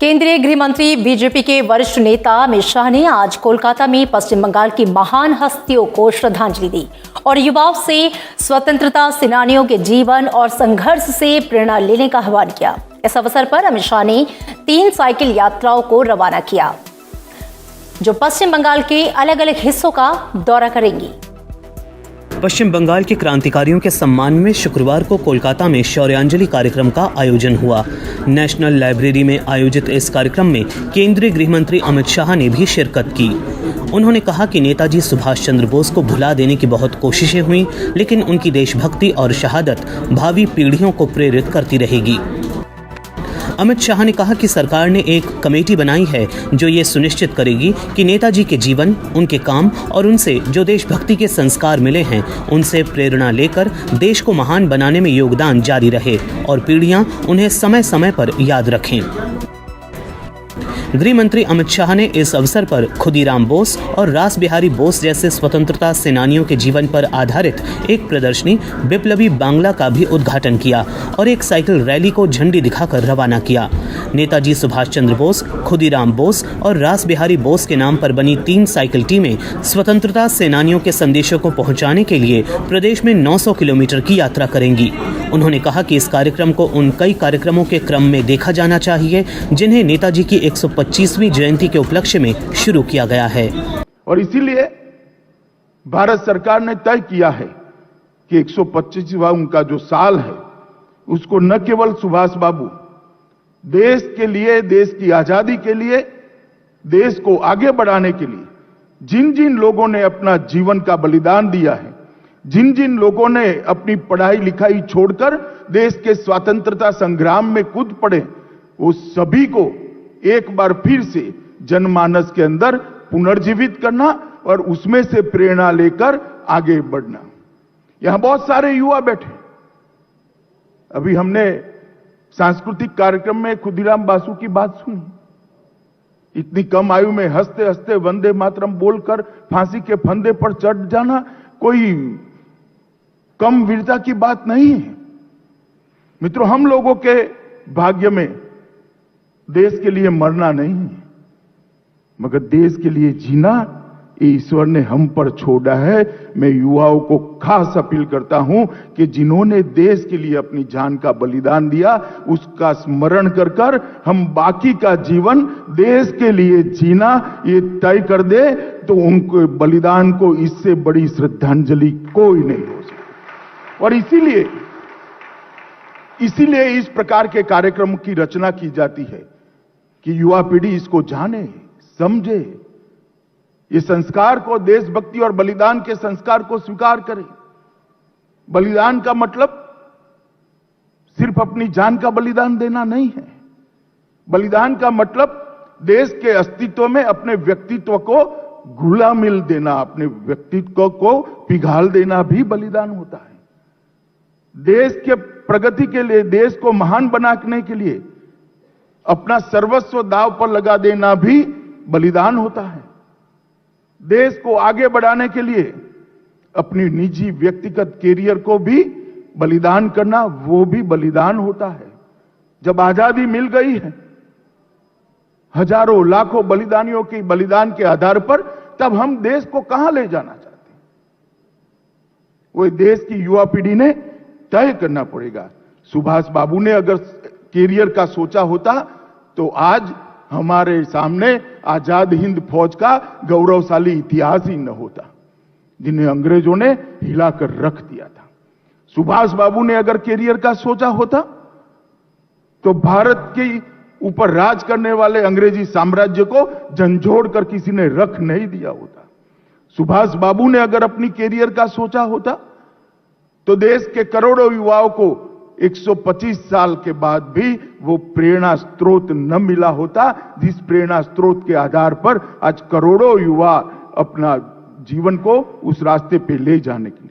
केंद्रीय गृह मंत्री बीजेपी के वरिष्ठ नेता अमित शाह ने आज कोलकाता में पश्चिम बंगाल की महान हस्तियों को श्रद्धांजलि दी और युवाओं से स्वतंत्रता सेनानियों के जीवन और संघर्ष से प्रेरणा लेने का आह्वान किया। इस अवसर पर अमित शाह ने 3 साइकिल यात्राओं को रवाना किया जो पश्चिम बंगाल के अलग अलग हिस्सों का दौरा करेंगी। पश्चिम बंगाल के क्रांतिकारियों के सम्मान में शुक्रवार को कोलकाता में शौर्यांजलि कार्यक्रम का आयोजन हुआ। नेशनल लाइब्रेरी में आयोजित इस कार्यक्रम में केंद्रीय गृह मंत्री अमित शाह ने भी शिरकत की। उन्होंने कहा कि नेताजी सुभाष चंद्र बोस को भुला देने की बहुत कोशिशें हुई, लेकिन उनकी देशभक्ति और शहादत भावी पीढ़ियों को प्रेरित करती रहेगी। अमित शाह ने कहा कि सरकार ने एक कमेटी बनाई है जो ये सुनिश्चित करेगी कि नेताजी के जीवन, उनके काम और उनसे जो देशभक्ति के संस्कार मिले हैं उनसे प्रेरणा लेकर देश को महान बनाने में योगदान जारी रहे और पीढ़ियां उन्हें समय समय पर याद रखें। गृह मंत्री अमित शाह ने इस अवसर पर खुदीराम बोस और रास बिहारी बोस जैसे स्वतंत्रता सेनानियों के जीवन पर आधारित एक प्रदर्शनी बिप्लबी बांग्ला का भी उद्घाटन किया और एक साइकिल रैली को झंडी दिखाकर रवाना किया। नेताजी सुभाष चंद्र बोस, खुदीराम बोस और रास बिहारी बोस के नाम पर बनी 3 साइकिल टीमें स्वतंत्रता सेनानियों के संदेशों को पहुंचाने के लिए प्रदेश में 900 किलोमीटर की यात्रा करेंगी। उन्होंने कहा कि इस कार्यक्रम को उन कई कार्यक्रमों के क्रम में देखा जाना चाहिए जिन्हें नेताजी की 125वीं जयंती के उपलक्ष्य में शुरू किया गया है। और इसीलिए भारत सरकार ने तय किया है कि 125वां उनका जो साल है उसको न केवल सुभाष बाबू देश के लिए, देश की आजादी के लिए, देश को आगे बढ़ाने के लिए जिन जिन लोगों ने अपना जीवन का बलिदान दिया है, जिन जिन लोगों ने अपनी पढ़ाई लिखाई छोड़कर देश के स्वतंत्रता संग्राम में कूद पड़े, वो सभी को एक बार फिर से जनमानस के अंदर पुनर्जीवित करना और उसमें से प्रेरणा लेकर आगे बढ़ना। यहां बहुत सारे युवा बैठे। अभी हमने सांस्कृतिक कार्यक्रम में खुदीराम बासु की बात सुनी। इतनी कम आयु में हंसते हंसते वंदे मातरम बोलकर फांसी के फंदे पर चढ़ जाना कोई कम वीरता की बात नहीं है। मित्रों, हम लोगों के भाग्य में देश के लिए मरना नहीं है, मगर देश के लिए जीना ईश्वर ने हम पर छोड़ा है। मैं युवाओं को खास अपील करता हूं कि जिन्होंने देश के लिए अपनी जान का बलिदान दिया उसका स्मरण कर कर हम बाकी का जीवन देश के लिए जीना ये तय कर दे तो उनके बलिदान को इससे बड़ी श्रद्धांजलि कोई नहीं हो सकती। और इसीलिए इस प्रकार के कार्यक्रम की रचना की जाती है कि युवा पीढ़ी इसको जाने, समझे, ये संस्कार को, देशभक्ति और बलिदान के संस्कार को स्वीकार करे। बलिदान का मतलब सिर्फ अपनी जान का बलिदान देना नहीं है। बलिदान का मतलब देश के अस्तित्व में अपने व्यक्तित्व को घुला मिल देना, अपने व्यक्तित्व को पिघाल देना भी बलिदान होता है। देश के प्रगति के लिए, देश को महान बनाने के लिए अपना सर्वस्व दांव पर लगा देना भी बलिदान होता है। देश को आगे बढ़ाने के लिए अपनी निजी व्यक्तिगत कैरियर को भी बलिदान करना, वो भी बलिदान होता है। जब आजादी मिल गई है हजारों लाखों बलिदानियों की बलिदान के आधार पर, तब हम देश को कहां ले जाना चाहते हैं, वो देश की युवा पीढ़ी ने तय करना पड़ेगा। सुभाष बाबू ने अगर कैरियर का सोचा होता तो आज हमारे सामने आजाद हिंद फौज का गौरवशाली इतिहास ही न होता, जिन्हें अंग्रेजों ने हिलाकर रख दिया था। सुभाष बाबू ने अगर कैरियर का सोचा होता तो भारत के ऊपर राज करने वाले अंग्रेजी साम्राज्य को झंझोड़ कर किसी ने रख नहीं दिया होता। सुभाष बाबू ने अगर अपनी कैरियर का सोचा होता तो देश के करोड़ों युवाओं को 125 साल के बाद भी वो प्रेरणा स्रोत न मिला होता, जिस प्रेरणा स्रोत के आधार पर आज करोड़ों युवा अपना जीवन को उस रास्ते पे ले जाने की